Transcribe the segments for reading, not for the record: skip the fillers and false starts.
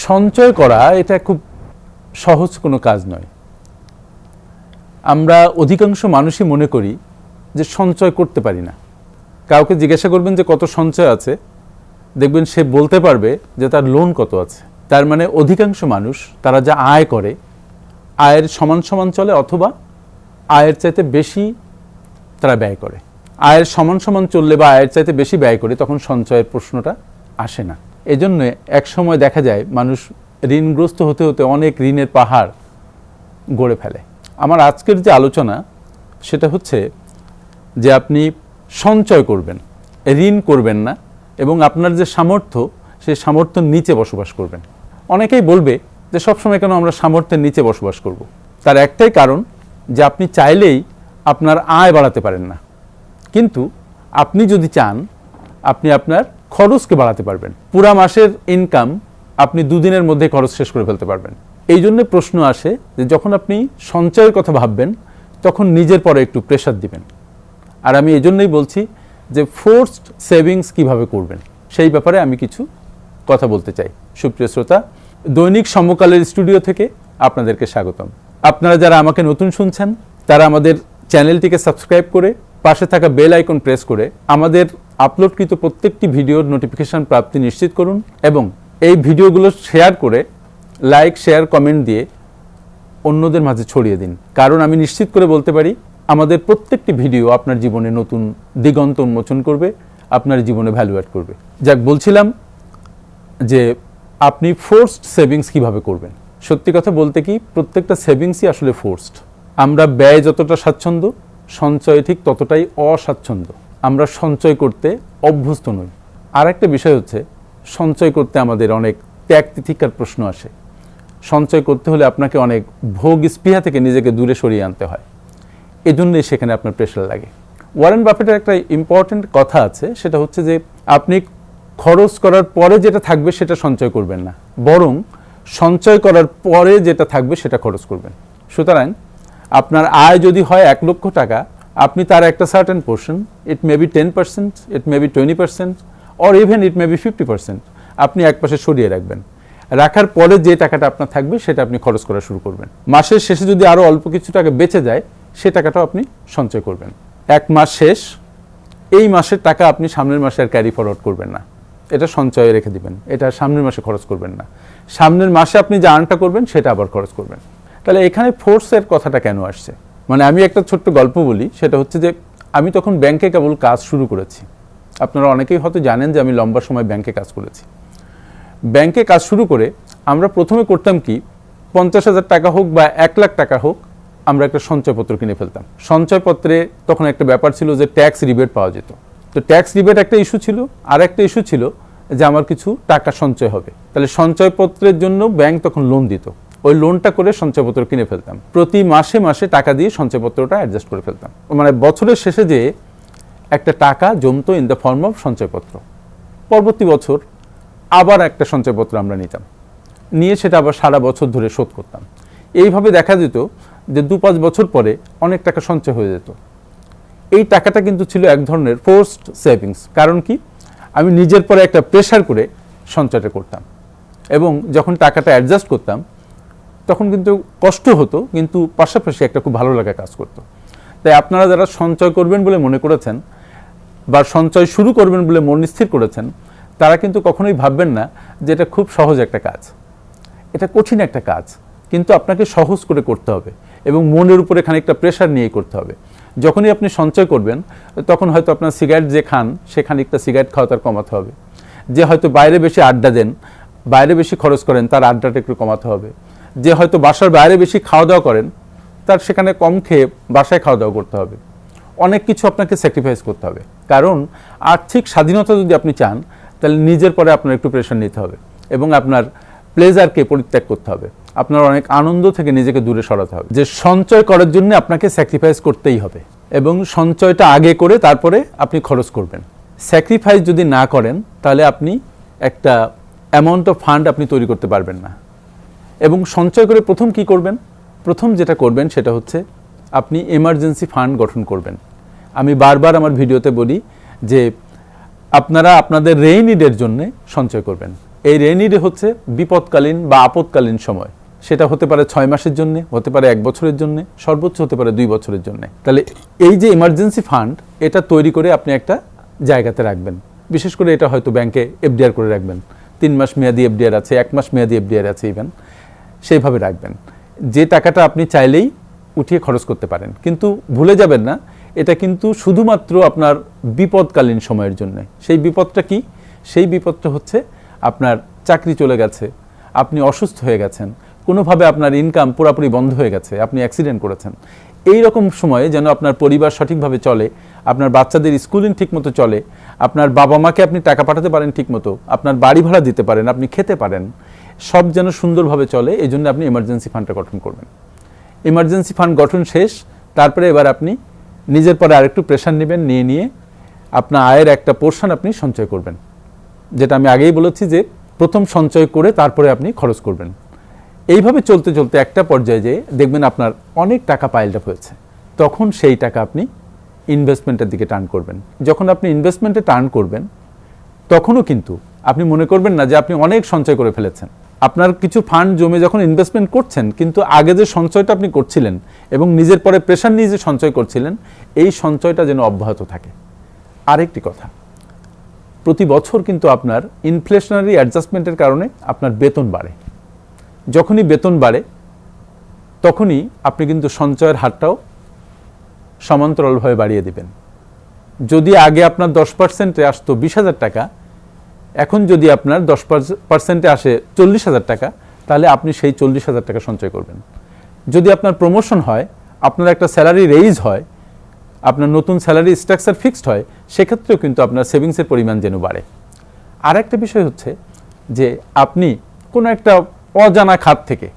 সঞ্চয় করা এটা খুব সহজ কোনো কাজ নয়। আমরা অধিকাংশ মানুষই মনে করি যে সঞ্চয় করতে পারি না। কাউকে জিজ্ঞাসা করবেন যে কত সঞ্চয় আছে, দেখবেন সে বলতে পারবে যে তার লোন কত আছে। তার মানে অধিকাংশ মানুষ তারা যা আয় করে আয়ের সমান সমান চলে, অথবা আয়ের চাইতে বেশি তারা ব্যয় করে। আয়ের সমান সমান চললে বা আয়ের চাইতে বেশি ব্যয় করে তখন সঞ্চয়ের প্রশ্নটা আসে না। এজন্য এক সময় দেখা যায় মানুষ ঋণগ্রস্ত হতে হতে অনেক ঋণের পাহাড় গড়ে ফেলে। আমার আজকের যে আলোচনা সেটা হচ্ছে যে আপনি সঞ্চয় করবেন, ঋণ করবেন না, এবং আপনার যে সামর্থ্য সেই সামর্থ্যের নিচে বসবাস করবেন। অনেকেই বলবে যে সবসময় কেন আমরা সামর্থ্যের নিচে বসবাস করব। তার একটাই কারণ যে আপনি চাইলেই আপনার আয় বাড়াতে পারেন না, কিন্তু আপনি যদি চান আপনি আপনার খরচকে বাড়াতে পারবেন। পুরা মাসের ইনকাম আপনি দুদিনের মধ্যে খরচ শেষ করে ফেলতে পারবেন। এই জন্য প্রশ্ন আসে যে যখন আপনি সঞ্চয়ের কথা ভাববেন তখন নিজের পরে একটু প্রেশার দিবেন। আর আমি এই জন্যই বলছি যে ফোর্সড সেভিংস কিভাবে করবেন সেই ব্যাপারে আমি কিছু কথা বলতে চাই। সুপ্রিয় শ্রোতা, দৈনিক সমকালের স্টুডিও থেকে আপনাদেরকে স্বাগতম। আপনারা যারা আমাকে নতুন শুনছেন তারা আমাদের চ্যানেলটিকে সাবস্ক্রাইব করে পাশে থাকা বেল আইকন প্রেস করে আমাদের আপলোডকৃত প্রত্যেকটি ভিডিওর নোটিফিকেশন প্রাপ্তি নিশ্চিত করুন, এবং এই ভিডিওগুলো শেয়ার করে লাইক, শেয়ার, কমেন্ট দিয়ে অন্যদের মাঝে ছড়িয়ে দিন। কারণ আমি নিশ্চিত করে বলতে পারি আমাদের প্রত্যেকটি ভিডিও আপনার জীবনে নতুন দিগন্ত উন্মোচন করবে, আপনার জীবনে ভ্যালু অ্যাড করবে। যাক, বলছিলাম যে আপনি ফোর্সড সেভিংস কিভাবে করবেন। সত্যি কথা বলতে কি, প্রত্যেকটা সেভিংসই আসলে ফোর্সড। আমরা ব্যয় যতটা স্বাচ্ছন্দ্য, সঞ্চয় ঠিক ততটাই অস্বাচ্ছন্দ্য। আমরা সঞ্চয় করতে অভ্যস্ত নই। আর একটা বিষয় হচ্ছে, সঞ্চয় করতে আমাদের অনেক ত্যাগ তিতিক্ষার প্রশ্ন আসে। সঞ্চয় করতে হলে আপনাকে অনেক ভোগ স্পৃহা থেকে নিজেকে দূরে সরিয়ে আনতে হয়, এজন্যই সেখানে আপনার প্রেশার লাগে। ওয়ারেন বাফেটের একটা ইম্পর্টেন্ট কথা আছে, সেটা হচ্ছে যে আপনি খরচ করার পরে যেটা থাকবে সেটা সঞ্চয় করবেন না, বরং সঞ্চয় করার পরে যেটা থাকবে সেটা খরচ করবেন। সুতরাং আপনার আয় যদি হয় 1 লক্ষ টাকা, আপনি তার একটা certain portion, it may be 10%, it may be 20%, or even it may be 50%, আপনি একপাশে সরিয়ে রাখবেন। রাখার পরে যে টাকাটা আপনার থাকবে সেটা আপনি খরচ করা শুরু করবেন। মাসের শেষে যদি আরও অল্প কিছু টাকা বেঁচে যায় সে টাকাটাও আপনি সঞ্চয় করবেন। 1 মাস শেষ, এই মাসের টাকা আপনি সামনের মাসে আর ক্যারি ফরওয়ার্ড করবেন না, এটা সঞ্চয়ে রেখে দিবেন, এটা সামনের মাসে খরচ করবেন না। সামনের মাসে আপনি যে আর্নটা করবেন সেটা আবার খরচ করবেন। তাহলে এখানে ফোর্সের কথাটা কেন আসছে? মানে আমি একটা ছোট্ট গল্প বলি, সেটা হচ্ছে যে আমি তখন ব্যাংকে কেবল কাজ শুরু করেছি। আপনারা অনেকেই হয়তো জানেন যে আমি লম্বা সময় ব্যাংকে কাজ করেছি। ব্যাংকে কাজ শুরু করে আমরা প্রথমে করতাম কি, 50,000 টাকা হোক বা 1 লাখ টাকা হোক, আমরা একটা সঞ্চয়পত্র কিনে ফেলতাম। সঞ্চয়পত্রে তখন একটা ব্যাপার ছিল যে ট্যাক্স রিবেট পাওয়া যেত। তো ট্যাক্স রিবেট একটা ইস্যু ছিল, আর একটা ইস্যু ছিল যে আমার কিছু টাকা সঞ্চয় হবে। তাহলে সঞ্চয়পত্রের জন্য ব্যাংক তখন লোন দিত, ওই লোনটা করে সঞ্চয়পত্র কিনে ফেলতাম। প্রতি মাসে মাসে টাকা দিয়ে সঞ্চয়পত্রটা অ্যাডজাস্ট করে ফেলতাম। মানে বছরের শেষে যে একটা টাকা জমতো ইন দ্য ফর্ম অফ সঞ্চয়পত্র। পরবর্তী বছর আবার একটা সঞ্চয়পত্র আমরা নিতাম, নিয়ে সেটা আবার সারা বছর ধরে শোধ করতাম। এইভাবে দেখা যেত যে 2-5 বছর পরে অনেক টাকা সঞ্চয় হয়ে যেত। এই টাকাটা কিন্তু ছিল এক ধরনের ফোর্সড সেভিংস। কারণ কি, আমি নিজের পরে একটা প্রেশার করে সঞ্চয়টা করতাম, এবং যখন টাকাটা অ্যাডজাস্ট করতাম তখন কিন্তু কষ্ট হতো, কিন্তু পাশাপাশি একটা খুব ভালো লাগা কাজ করতো। তাই আপনারা যারা সঞ্চয় করবেন বলে মনে করেছেন বা সঞ্চয় শুরু করবেন বলে মন স্থির করেছেন, তারা কিন্তু কখনোই ভাববেন না যে এটা খুব সহজ একটা কাজ। এটা কঠিন একটা কাজ, কিন্তু আপনাকে সহজ করে করতে হবে এবং মনের উপরে খানিকটা প্রেশার নিয়ে করতে হবে। যখনই আপনি সঞ্চয় করবেন তখন হয়তো আপনার সিগারেট যে খান সে খানিকটা সিগারেট খাওয়া তার কমাতে হবে। যে হয়তো বাইরে বেশি আড্ডা দেন, বাইরে বেশি খরচ করেন, তার আড্ডাটা একটু কমাতে হবে। যে হয়তো বাসার বাইরে বেশি খাওয়া দাওয়া করেন, তার সেখানে কম খেয়ে বাসায় খাওয়া দাওয়া করতে হবে। অনেক কিছু আপনাকে স্যাক্রিফাইস করতে হবে, কারণ আর্থিক স্বাধীনতা যদি আপনি চান তাহলে নিজের পরে আপনার একটু প্রেশার নিতে হবে এবং আপনার প্লেজারকে পরিত্যাগ করতে হবে। আপনার অনেক আনন্দ থেকে নিজেকে দূরে সরাতে হবে। যে সঞ্চয় করার জন্য আপনাকে স্যাক্রিফাইস করতেই হবে, এবং সঞ্চয়টা আগে করে তারপরে আপনি খরচ করবেন। স্যাক্রিফাইস যদি না করেন তাহলে আপনি একটা অ্যামাউন্ট অফ ফান্ড আপনি তৈরি করতে পারবেন না। এবং সঞ্চয় করে প্রথম কি করবেন? প্রথম যেটা করবেন সেটা হচ্ছে আপনি এমার্জেন্সি ফান্ড গঠন করবেন। আমি বারবার আমার ভিডিওতে বলি যে আপনারা আপনাদের রেইনি ডের জন্য সঞ্চয় করবেন। এই রেইনি ডে হচ্ছে বিপদকালীন বা আপদকালীন সময়। সেটা হতে পারে 6 মাসের জন্য, হতে পারে 1 বছরের জন্য, সর্বোচ্চ হতে পারে 2 বছরের জন্য। তাহলে এই যে ইমার্জেন্সি ফান্ড, এটা তৈরি করে আপনি একটা জায়গাতে রাখবেন। বিশেষ করে এটা হয়তো ব্যাংকে এফডিআর করে রাখবেন। 3 মাস মেয়াদি এফডিআর আছে, 1 মাস মেয়াদি এফডিআর আছে, ইভেন সেইভাবে রাখবেন। যে টাকাটা আপনি চাইলেই উঠিয়ে খরচ করতে পারেন। কিন্তু ভুলে যাবেন না, এটা কিন্তু শুধুমাত্র আপনার বিপদকালীন সময়ের জন্য। সেই বিপদটা কি? সেই বিপদটা হচ্ছে আপনার চাকরি চলে গেছে, আপনি অসুস্থ হয়ে গেছেন, কোনোভাবে আপনার ইনকাম পুরোপুরি বন্ধ হয়ে গেছে, আপনি অ্যাক্সিডেন্ট করেছেন। এই রকম সময়ে যেন আপনার পরিবার সঠিকভাবে চলে, আপনার বাচ্চাদের স্কুলিং ঠিকমতো চলে, আপনার বাবা মাকে আপনি টাকা পাঠাতে পারেন ঠিকমতো, আপনার বাড়ি ভাড়া দিতে পারেন, আপনি খেতে পারেন, সব যেন সুন্দরভাবে চলে, এই জন্য আপনি এমার্জেন্সি ফান্ডটা গঠন করবেন। এমার্জেন্সি ফান্ড গঠন শেষ, তারপরে এবার আপনি নিজের পরে আরেকটু প্রেশার নেবেন, নিয়ে আপনার আয়ের একটা পোর্শন আপনি সঞ্চয় করবেন। যেটা আমি আগেই বলেছি যে প্রথম সঞ্চয় করে তারপরে আপনি খরচ করবেন। এইভাবে চলতে চলতে একটা পর্যায়ে যেয়ে দেখবেন আপনার অনেক টাকা পাইলড আপ হয়েছে। তখন সেই টাকা আপনি ইনভেস্টমেন্টের দিকে টার্ন করবেন। যখন আপনি ইনভেস্টমেন্টে টার্ন করবেন, তখনও কিন্তু আপনি মনে করবেন না যে আপনি অনেক সঞ্চয় করে ফেলেছেন। আপনার কিছু ফান্ড জমে যখন ইনভেস্টমেন্ট করছেন, কিন্তু আগে যে সঞ্চয়টা আপনি করছিলেন এবং নিজের পরে প্রেশার নিয়ে যে সঞ্চয় করছিলেন, এই সঞ্চয়টা যেন অব্যাহত থাকে। আরেকটি কথা, প্রতি বছর কিন্তু আপনার ইনফ্লেশনারি অ্যাডজাস্টমেন্টের কারণে আপনার বেতন বাড়ে। যখনই বেতন বাড়ে, তখনই আপনি কিন্তু সঞ্চয়ের হারটাও সমান্তরালভাবে বাড়িয়ে দিবেন। যদি আগে আপনার 10%-এ আসতো 20,000 টাকা, এখন যদি আপনার 10%-এ আসে 40,000 টাকা, তাহলে আপনি সেই 40,000 টাকা সঞ্চয় করবেন। যদি আপনার প্রমোশন হয়, আপনার একটা স্যালারি রেইজ হয়, আপনার নতুন স্যালারি স্ট্রাকচার ফিক্সড হয়, সেক্ষেত্রেও কিন্তু আপনার সেভিংসের পরিমাণ যেন বাড়ে। আর একটা বিষয় হচ্ছে যে আপনি কোনো একটা অজানা খাত থেকে,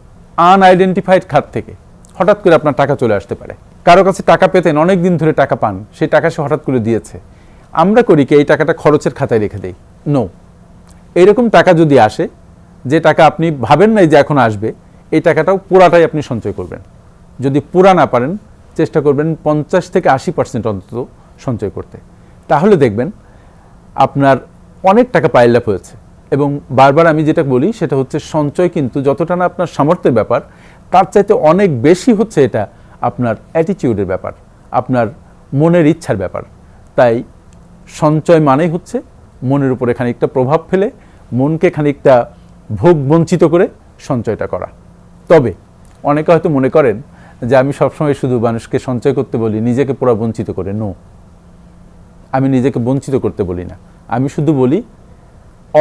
আনআইডেন্টিফাইড খাত থেকে হঠাৎ করে আপনার টাকা চলে আসতে পারে। কারো কাছে টাকা পেতেন, অনেক দিন ধরে টাকা পান, সেই টাকা সে হঠাৎ করে দিয়েছে। আমরা করি কি, এই টাকাটা খরচের খাতায় রেখে দেই? নো। এইরকম টাকা যদি আসে, যে টাকা আপনি ভাবেন নাই যে এখন আসবে, এই টাকাটাও পুরাটাই আপনি সঞ্চয় করবেন। যদি পুরা না পারেন, চেষ্টা করবেন 50 থেকে 80% অন্তত সঞ্চয় করতে। তাহলে দেখবেন আপনার অনেক টাকা পাইল আপ হয়েছে। এবং বারবার আমি যেটা বলি সেটা হচ্ছে, সঞ্চয় কিন্তু যতটা না আপনার সামর্থ্যের ব্যাপার, তার চাইতে অনেক বেশি হচ্ছে এটা আপনার অ্যাটিটিউডের ব্যাপার, আপনার মনের ইচ্ছার ব্যাপার। তাই সঞ্চয় মানেই হচ্ছে মনের উপরে খানিকটা প্রভাব ফেলে, মনকে খানিকটা ভোগ বঞ্চিত করে সঞ্চয়টা করা। তবে অনেকে হয়তো মনে করেন যে আমি সবসময় শুধু মানুষকে সঞ্চয় করতে বলি, নিজেকে পুরো বঞ্চিত করে। নো, আমি নিজেকে বঞ্চিত করতে বলি না। আমি শুধু বলি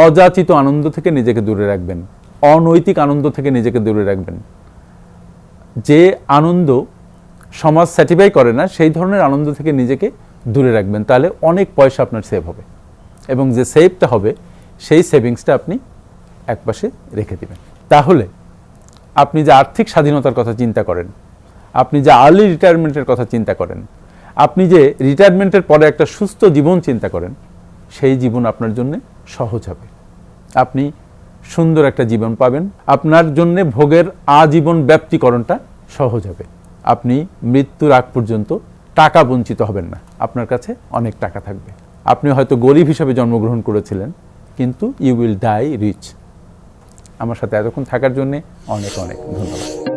অযাচিত আনন্দ থেকে নিজেকে দূরে রাখবেন, অনৈতিক আনন্দ থেকে নিজেকে দূরে রাখবেন। যে আনন্দ সমাজ স্যাটিসফাই করে না, সেই ধরনের আনন্দ থেকে নিজেকে দূরে রাখবেন। তাহলে অনেক পয়সা আপনার সেভ হবে, এবং যে সেভটা হবে সেই সেভিংসটা আপনি একপাশে রেখে দিবেন। তাহলে আপনি যে আর্থিক স্বাধীনতার কথা চিন্তা করেন, আপনি যে আর্লি রিটায়ারমেন্টের কথা চিন্তা করেন, আপনি যে রিটায়ারমেন্টের পরে একটা সুস্থ জীবন চিন্তা করেন, সেই জীবন আপনার জন্য সহজ হবে। আপনি সুন্দর একটা জীবন পাবেন, আপনার জন্য ভোগের আজীবন ব্যাপ্তিকরণটা সহজ হবে। আপনি মৃত্যুর আগ পর্যন্ত টাকা বঞ্চিত হবেন না, আপনার কাছে অনেক টাকা থাকবে। আপনি হয়তো গরিব হিসাবে জন্মগ্রহণ করেছিলেন, কিন্তু ইউ উইল ডাই রিচ। আমার সাথে এতক্ষণ থাকার জন্য অনেক অনেক ধন্যবাদ।